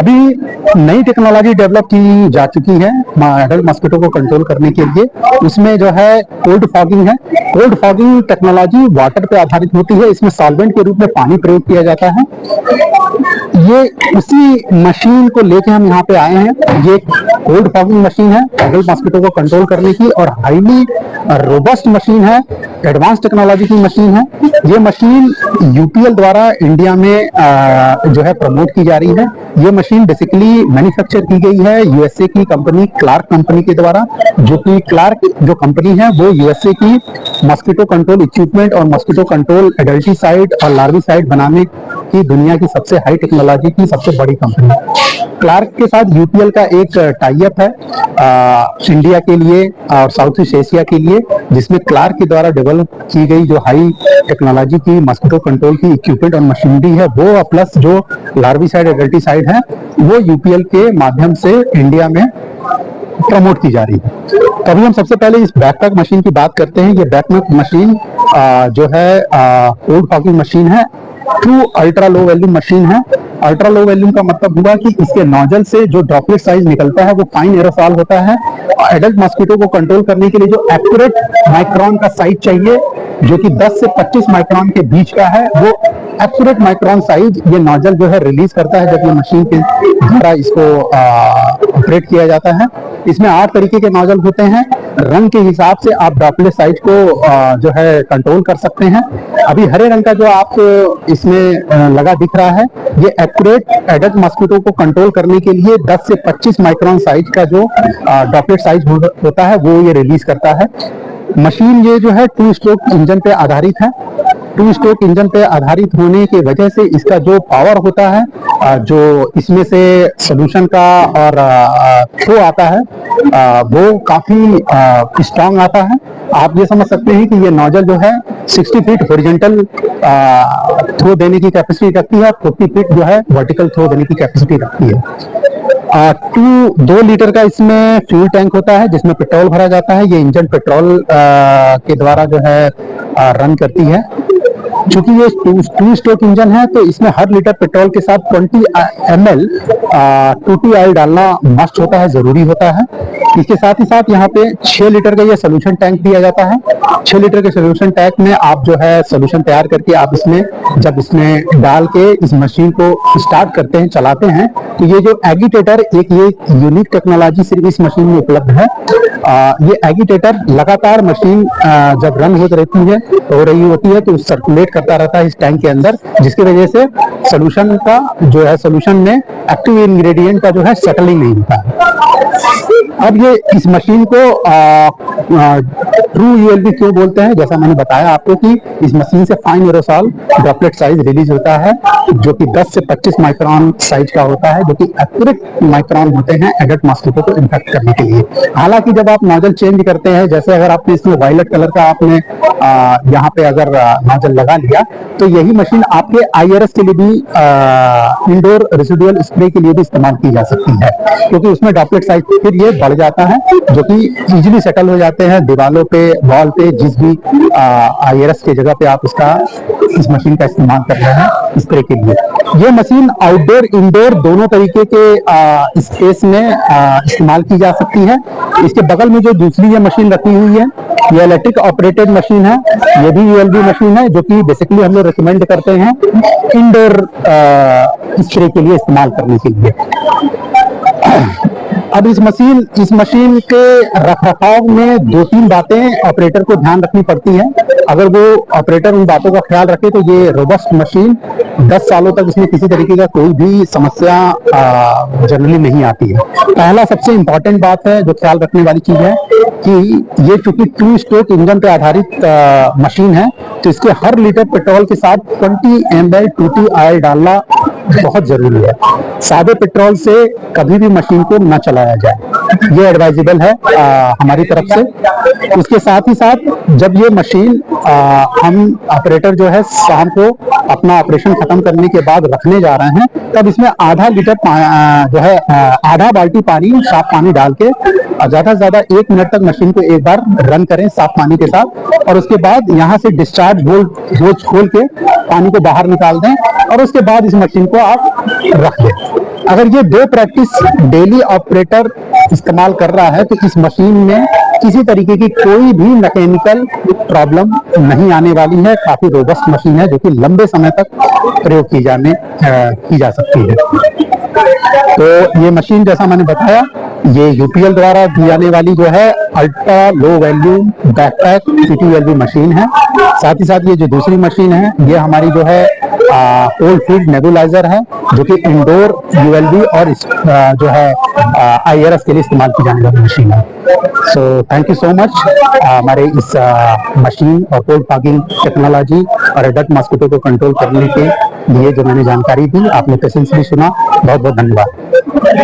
अभी नई technology develop की जा चुकी है एडल्ट मस्किटो को कंट्रोल करने के लिए। उसमें जो है कोल्ड फॉगिंग है। कोल्ड फॉगिंग टेक्नोलॉजी वाटर पे आधारित होती है। इसमें सॉल्वेंट के रूप में पानी प्रयोग किया जाता है। ये उसी मशीन को लेके हम यहाँ पे आए हैं। ये कोल्ड फॉगिंग मशीन है एडल्ट मस्किटो को कंट्रोल करने की, और हाईली रोबस्ट मशीन है, एडवांस टेक्नोलॉजी की मशीन है। ये मशीन यूपीएल द्वारा इंडिया में जो है प्रमोट की जा रही है। ये मशीन बेसिकली मैन्युफैक्चर की गई है यूएसए की कंपनी क्लार्क कंपनी के द्वारा, जो कि क्लार्क जो कंपनी है वो यूएसए की मस्किटो कंट्रोल इक्विपमेंट और मस्किटो कंट्रोल एडल्टिसाइड और लार्विसाइड बनाने की दुनिया की सबसे हाई टेक्नोलॉजी की सबसे बड़ी कंपनी है। क्लार्क के साथ यूपीएल का एक टाई अप है इंडिया के लिए और साउथ ईस्ट एशिया के लिए, जिसमें क्लार्क के द्वारा डेवलप की गई जो हाई टेक्नोलॉजी की मस्किटो कंट्रोल की इक्विपमेंट और मशीनरी है वो, प्लस जो लार्विसाइड एडल्टिसाइड है वो यूपीएल के माध्यम से इंडिया में प्रमोट की जा रही है। तो अभी हम सबसे पहले इस बैकपैक मशीन की बात करते हैं। ये बैकपैक मशीन जो है कोल्ड फॉगिंग मशीन है, true ultra low volume machine है। अल्ट्रा लो वॉल्यूम का मतलब हुआ कि इसके नोजल से जो ड्रॉपलेट साइज निकलता है वो फाइन एरोसॉल होता है। एडल्ट मस्किटो को कंट्रोल करने के लिए जो एक्यूरेट माइक्रोन का साइज चाहिए, जो कि 10 से 25 माइक्रोन के बीच का है, वो एक्यूरेट माइक्रोन साइज ये नोजल जो है रिलीज करता है जब ये मशीन के द्वारा इसको ऑपरेट किया जाता है। इसमें 8 तरीके के नोजल होते हैं। रंग के हिसाब से आप ड्रॉपलेट साइज को जो है कंट्रोल कर सकते हैं। अभी हरे रंग का जो आप इसमें लगा दिख रहा है, ये एक्यूरेट एडल्ट मस्किटो को कंट्रोल करने के लिए 10 से 25 माइक्रोन साइज का जो ड्रॉपलेट साइज होता है वो ये रिलीज करता है। मशीन ये जो है 2 स्ट्रोक इंजन पे आधारित है। 2 स्ट्रोक इंजन पे आधारित होने की वजह से इसका जो पावर होता है, जो इसमें से सोल्यूशन का और थ्रो आता है, वो काफी स्ट्रांग आता है। आप ये समझ सकते हैं कि ये नोजल जो है 60 फीट हॉरिजॉन्टल थ्रो देने की कैपेसिटी रखती है, 40 फीट जो है वर्टिकल थ्रो देने की कैपेसिटी रखती है। 2 लीटर का इसमें फ्यूल टैंक होता है जिसमें पेट्रोल भरा जाता है। ये इंजन पेट्रोल के द्वारा जो है रन करती है। चूंकि ये 2 स्ट्रोक इंजन है तो इसमें हर लीटर पेट्रोल के साथ 20 ml 2T ऑयल डालना मस्ट होता है, जरूरी होता है। इसके साथ ही साथ यहाँ पे 6 लीटर का ये सोल्यूशन टैंक दिया जाता है। 6 लीटर के सोल्यूशन टैंक में आप जो है सोल्यूशन तैयार करके आप इसमें जब इसमें डाल के इस मशीन को स्टार्ट करते हैं, चलाते हैं, तो ये जो एगिटेटर, एक ये यूनिक टेक्नोलॉजी सिर्फ इस मशीन में उपलब्ध है। ये एगिटेटर लगातार मशीन जब रन हो रही होती है तो सर्कुलेट करता रहता है इस टैंक के अंदर, जिसकी वजह से सोल्यूशन का जो है सोल्यूशन में एक्टिव इंग्रेडिएंट का जो है सेटलिंग नहीं होता है। अब ये इस मशीन को ट्रू यूएलबी क्यों बोलते हैं, जैसा मैंने बताया आपको कि इस मशीन से fine aerosol droplet size release होता है जो कि 10 से 25 माइक्रोन साइज का होता है, जो कि एक्यूरेट माइक्रोन होते हैं एडल्ट मस्किटो को इन्फेक्ट करने के लिए। हालांकि जब आप नोजल चेंज करते हैं, जैसे अगर आपने इसमें वायलेट कलर का आपने यहाँ पे अगर नोजल लगा लिया, तो यही मशीन आपके आईआरएस के लिए भी इंडोर रेसिडुअल स्प्रे के लिए भी इस्तेमाल की जा सकती है, क्योंकि उसमें ड्रॉपलेट साइज फिर ये बढ़ जाता है, जो कि इजीली सेटल हो जाते हैं दीवालों पे, वॉल पे, जिस भी आईआरएस की जगह पे आप इस मशीन का इस्तेमाल कर रहे हैं स्प्रे के लिए। ये मशीन आउटडोर इंडोर दोनों तरीके के स्पेस में इस्तेमाल की जा सकती है। इसके बगल में जो दूसरी ये मशीन रखी हुई है, ये इलेक्ट्रिक ऑपरेटेड मशीन है। ये भी यूएलबी मशीन है, जो कि बेसिकली हम लोग रिकमेंड करते हैं इंडोर स्प्रे के लिए इस्तेमाल करने के लिए। अब इस मशीन के रखरखाव में 2-3 बातें ऑपरेटर को ध्यान रखनी पड़ती है। अगर वो ऑपरेटर उन बातों का ख्याल रखे तो ये रोबस्ट मशीन 10 सालों तक इसमें किसी तरीके का कोई भी समस्या जनरली नहीं आती है। पहला सबसे इंपॉर्टेंट बात है जो ख्याल रखने वाली चीज है कि ये चूंकि 2 स्ट्रोक इंजन पे आधारित मशीन है, तो इसके हर लीटर पेट्रोल के साथ 20 ml 2T ऑयल डालना बहुत जरूरी है। सादे पेट्रोल से कभी भी मशीन को न चलाया जाए, ये एडवाइजेबल है हमारी तरफ से। उसके साथ ही साथ जब ये मशीन हम ऑपरेटर जो है शाम को अपना ऑपरेशन खत्म करने के बाद रखने जा रहे हैं, तब इसमें आधा लीटर जो है आधा बाल्टी पानी, साफ पानी डाल के ज्यादा से ज्यादा 1 मिनट तक मशीन को एक बार रन करें साफ पानी के साथ, और उसके बाद यहाँ से डिस्चार्ज होज खोल के पानी को बाहर निकाल दें, और उसके बाद इस मशीन को आप रख दें। अगर ये 2 प्रैक्टिस डेली ऑपरेटर इस्तेमाल कर रहा है तो इस मशीन में किसी तरीके की कोई भी मैकेनिकल प्रॉब्लम नहीं आने वाली है। काफी रोबस्ट मशीन है जो कि लंबे समय तक प्रयोग की जा सकती है। तो ये मशीन जैसा मैंने बताया, ये यूपीएल द्वारा दी जाने वाली जो है ultra low volume backpack CTULV machine है। साथ ही साथ ये जो दूसरी मशीन है ये हमारी जो है कोल्ड फील्ड नेबुलाइजर है, जो कि इंडोर ULV और जो है IRS के लिए इस्तेमाल की जाने वाली मशीन है। So thank you so much हमारे इस मशीन और कोल्ड फॉगिंग टेक्नोलॉजी और एडल्ट मॉस्किटो को कंट्रोल करने के लिए जो मैंने जानकारी दी, आपने पेशेंसली सुना। बहुत बहुत धन्यवाद।